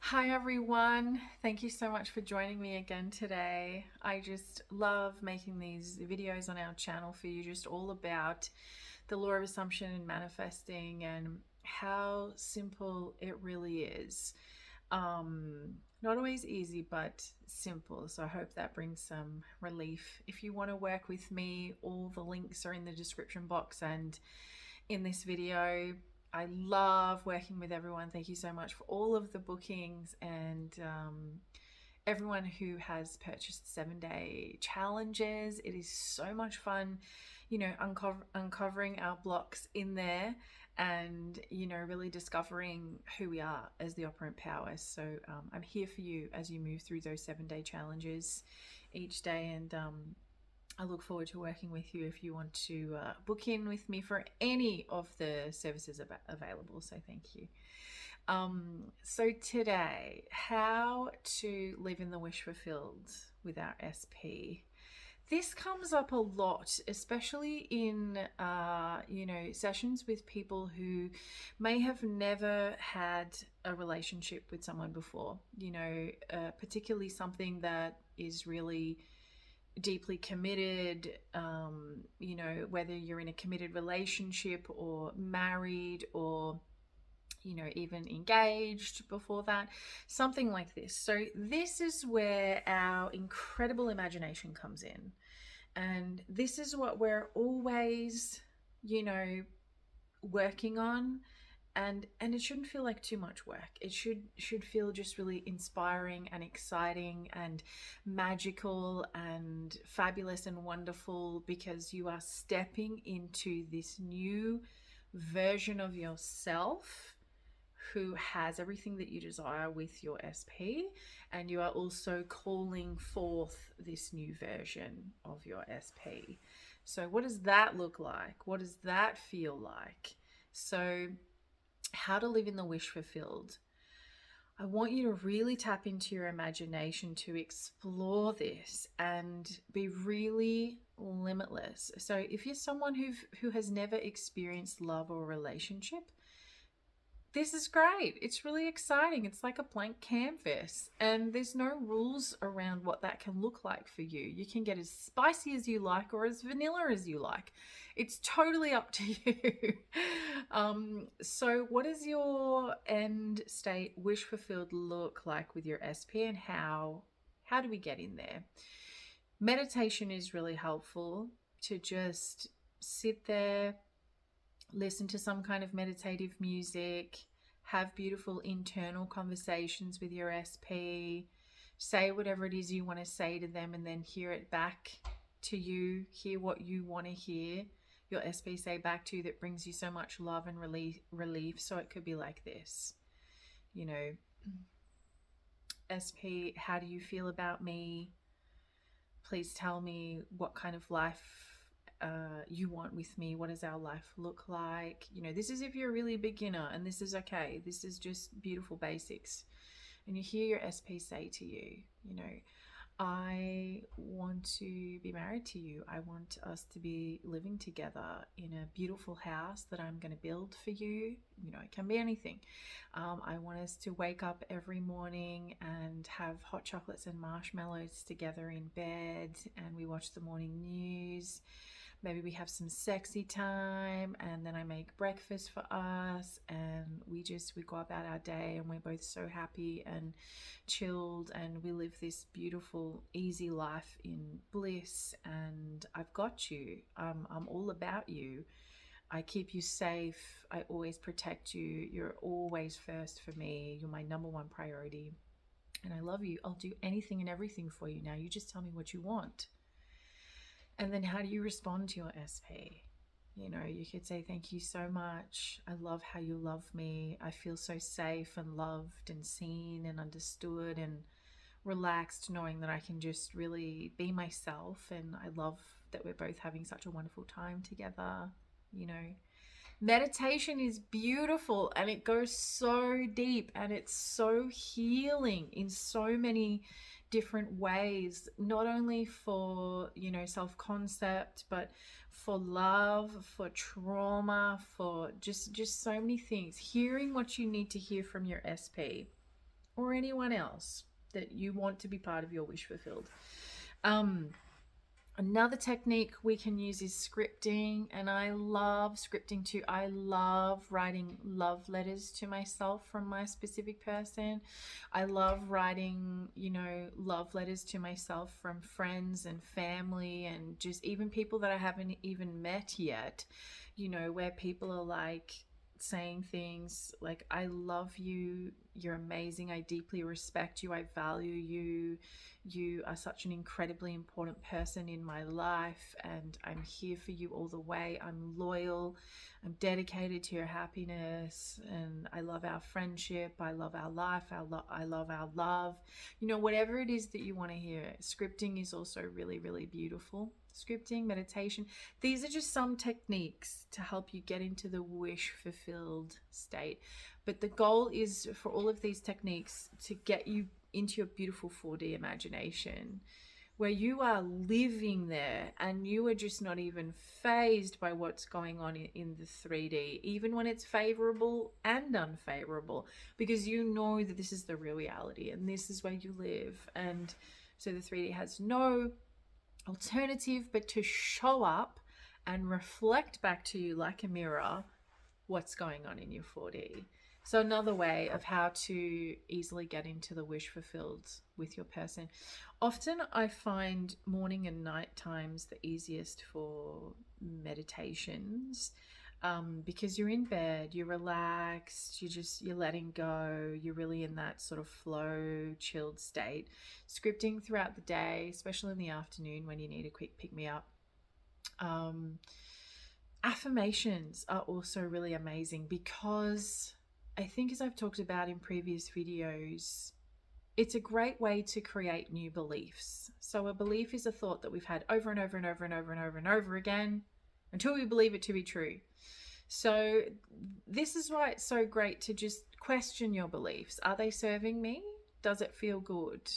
Hi everyone. Thank you so much for joining me again today. I just love making these videos on our channel for you, just all about the law of assumption and manifesting and how simple it really is. Not always easy, but simple. So I hope that brings some relief. If you want to work with me, all the links are in the description box and in this video. I love working with everyone. Thank you so much for all of the bookings and everyone who has purchased 7-day challenges. It is so much fun, uncovering our blocks in there and, really discovering who we are as the operant power. So I'm here for you as you move through those 7-day challenges each day. And I look forward to working with you if you want to book in with me for any of the services available. So thank you. So today, how to live in the wish fulfilled with our SP. This comes up a lot, especially in sessions with people who may have never had a relationship with someone before. Particularly something that is really deeply committed, whether you're in a committed relationship or married or, even engaged before that, something like this. So, this is where our incredible imagination comes in. And this is what we're always, you know, working on, and it shouldn't feel like too much work. It should feel just really inspiring and exciting and magical and fabulous and wonderful, because you are stepping into this new version of yourself who has everything that you desire with your SP, and you are also calling forth this new version of your SP. So what does that look like? What does that feel like? So how to live in the wish fulfilled. I want you to really tap into your imagination to explore this and be really limitless. So if you're someone who has never experienced love or relationship, this is great. It's really exciting. It's like a blank canvas, and there's no rules around what that can look like for you. You can get as spicy as you like or as vanilla as you like. It's totally up to you. So, what does your end state wish fulfilled look like with your SP, and how do we get in there? Meditation is really helpful to just sit there, listen to some kind of meditative music, have beautiful internal conversations with your SP, say whatever it is you want to say to them, and then hear it back to you, hear what you want to hear your SP say back to you that brings you so much love and relief. So it could be like this, you know, SP, how do you feel about me? Please tell me what kind of life you want with me. What does our life look like? This is if you're a really beginner, and this is okay. This is just beautiful basics. And you hear your SP say to you, I want to be married to you. I want us to be living together in a beautiful house that I'm going to build for you. It can be anything. I want us to wake up every morning and have hot chocolates and marshmallows together in bed, and we watch the morning news. Maybe we have some sexy time, and then I make breakfast for us, and we go about our day, and we're both so happy and chilled, and we live this beautiful easy life in bliss. And I've got you. I'm all about you. I keep you safe. I always protect you. You're always first for me. You're my number one priority, and I love you. I'll do anything and everything for you. Now you just tell me what you want. And then how do you respond to your SP? You could say, thank you so much. I love how you love me. I feel so safe and loved and seen and understood and relaxed, knowing that I can just really be myself. And I love that we're both having such a wonderful time together. You know, meditation is beautiful, and it goes so deep, and it's so healing in so many different ways, not only for self-concept, but for love, for trauma, for just so many things. Hearing what you need to hear from your SP or anyone else that you want to be part of your wish fulfilled. Um, Another technique we can use is scripting, and I love scripting too. I love writing love letters to myself from my specific person. I love writing, love letters to myself from friends and family, and just even people that I haven't even met yet, where people are like saying things like, I love you, you're amazing, I deeply respect you, I value you, you are such an incredibly important person in my life, and I'm here for you all the way. I'm loyal. I'm dedicated to your happiness, and I love our friendship. I love our life. I love our love. Whatever it is that you want to hear. Scripting is also really, really beautiful. Scripting, meditation. These are just some techniques to help you get into the wish fulfilled state. But the goal is for all of these techniques to get you into your beautiful 4D imagination, where you are living there and you are just not even fazed by what's going on in the 3D, even when it's favorable and unfavorable, because you know that this is the real reality and this is where you live. And so the 3D has no alternative but to show up and reflect back to you like a mirror what's going on in your 4D. So another way of how to easily get into the wish fulfilled with your person. Often I find morning and night times the easiest for meditations, because you're in bed, you're relaxed, you're letting go, you're really in that sort of flow, chilled state. Scripting throughout the day, especially in the afternoon when you need a quick pick me up. Affirmations are also really amazing because I think, as I've talked about in previous videos, it's a great way to create new beliefs. So a belief is a thought that we've had over and over and over and over and over and over again until we believe it to be true. So this is why it's so great to just question your beliefs. Are they serving me? Does it feel good?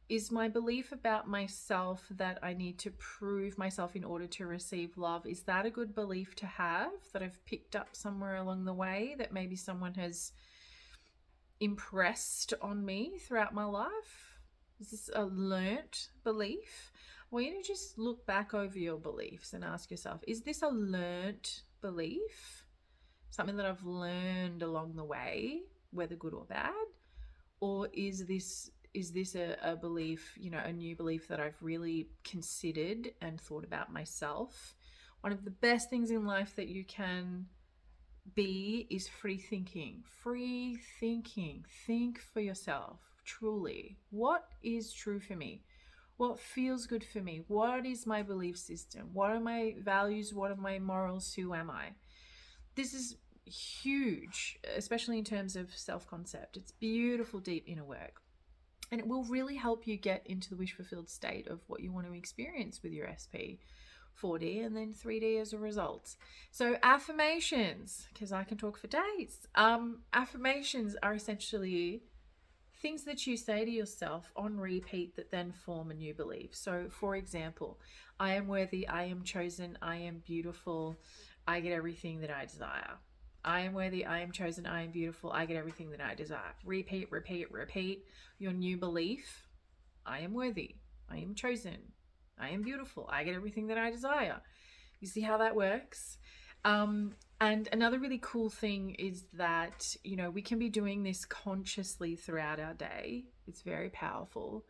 Is my belief about myself that I need to prove myself in order to receive love, is that a good belief to have that I've picked up somewhere along the way, that maybe someone has impressed on me throughout my life? Is this a learnt belief? I want you to just look back over your beliefs and ask yourself, is this a learnt belief? Something that I've learned along the way, whether good or bad? Or is this a belief, a new belief that I've really considered and thought about myself? One of the best things in life that you can be is free thinking. Free thinking. Think for yourself, truly. What is true for me? What feels good for me? What is my belief system? What are my values? What are my morals? Who am I? This is huge, especially in terms of self-concept. It's beautiful, deep inner work. And it will really help you get into the wish fulfilled state of what you want to experience with your SP 4D and then 3D as a result. So affirmations, because I can talk for days. Affirmations are essentially things that you say to yourself on repeat that then form a new belief. So for example, I am worthy, I am chosen, I am beautiful, I get everything that I desire. I am worthy, I am chosen, I am beautiful, I get everything that I desire. Repeat, repeat, repeat your new belief. I am worthy, I am chosen, I am beautiful, I get everything that I desire. You see how that works? And another really cool thing is that, we can be doing this consciously throughout our day. It's very powerful,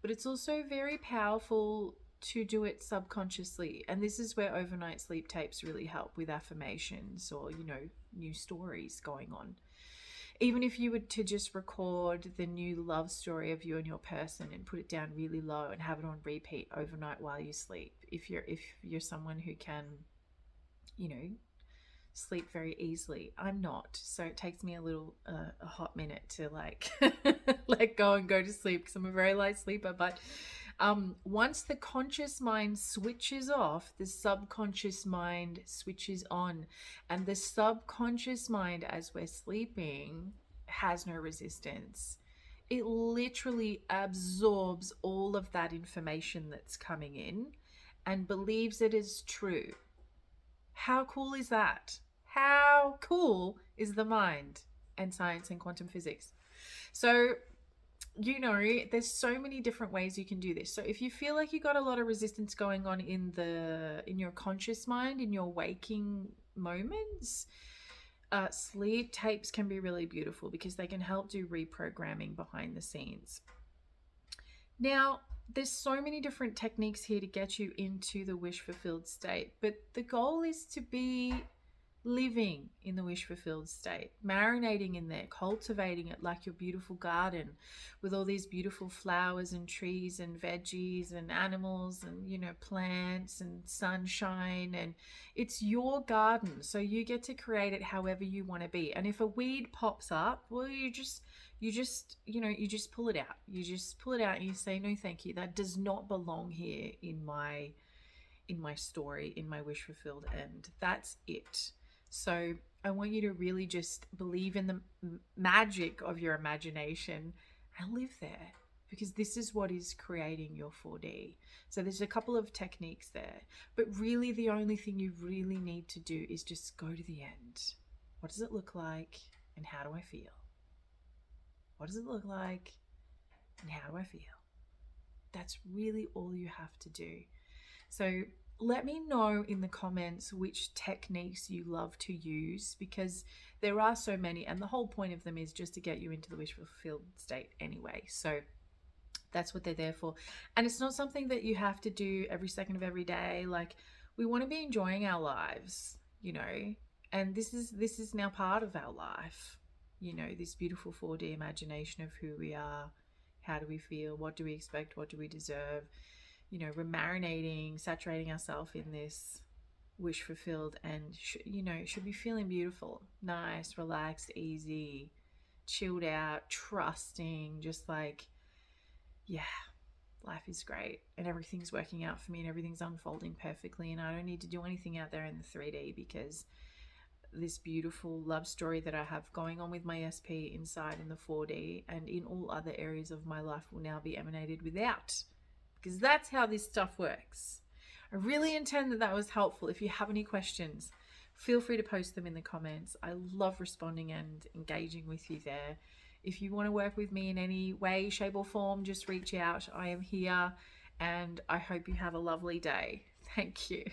but it's also very powerful to do it subconsciously. And this is where overnight sleep tapes really help with affirmations or, new stories going on. Even if you were to just record the new love story of you and your person and put it down really low and have it on repeat overnight while you sleep. If you're someone who can, sleep very easily. I'm not, so it takes me a hot minute to like let go and go to sleep because I'm a very light sleeper. But once the conscious mind switches off, the subconscious mind switches on, and the subconscious mind, as we're sleeping, has no resistance. It literally absorbs all of that information that's coming in and believes it is true. How cool is that? How cool is the mind and science and quantum physics? So, you know, there's so many different ways you can do this. So if you feel like you got a lot of resistance going on in your conscious mind, in your waking moments, sleep tapes can be really beautiful because they can help do reprogramming behind the scenes. Now, there's so many different techniques here to get you into the wish fulfilled state, but the goal is to be living in the wish fulfilled state, marinating in there, cultivating it like your beautiful garden with all these beautiful flowers and trees and veggies and animals and, you know, plants and sunshine. And it's your garden, so you get to create it however you want to be. And if a weed pops up, well, you just pull it out. You just pull it out and you say, no, thank you. That does not belong here in my story, in my wish fulfilled, and that's it. So I want you to really just believe in the magic of your imagination and live there, because this is what is creating your 4D. So there's a couple of techniques there, but really the only thing you really need to do is just go to the end. What does it look like and how do I feel? What does it look like and how do I feel? That's really all you have to do. So let me know in the comments which techniques you love to use, because there are so many, and the whole point of them is just to get you into the wish fulfilled state anyway. So that's what they're there for. And it's not something that you have to do every second of every day. Like, we want to be enjoying our lives, you know, and this is now part of our life, you know, this beautiful 4D imagination of who we are, how do we feel, what do we expect, what do we deserve. You know, we're marinating, saturating ourselves in this wish fulfilled, and you know, should be feeling beautiful, nice, relaxed, easy, chilled out, trusting, just like, yeah, life is great and everything's working out for me and everything's unfolding perfectly, and I don't need to do anything out there in the 3D, because this beautiful love story that I have going on with my SP inside in the 4D and in all other areas of my life will now be emanated without, because that's how this stuff works. I really intend that was helpful. If you have any questions, feel free to post them in the comments. I love responding and engaging with you there. If you want to work with me in any way, shape, or form, just reach out. I am here, and I hope you have a lovely day. Thank you.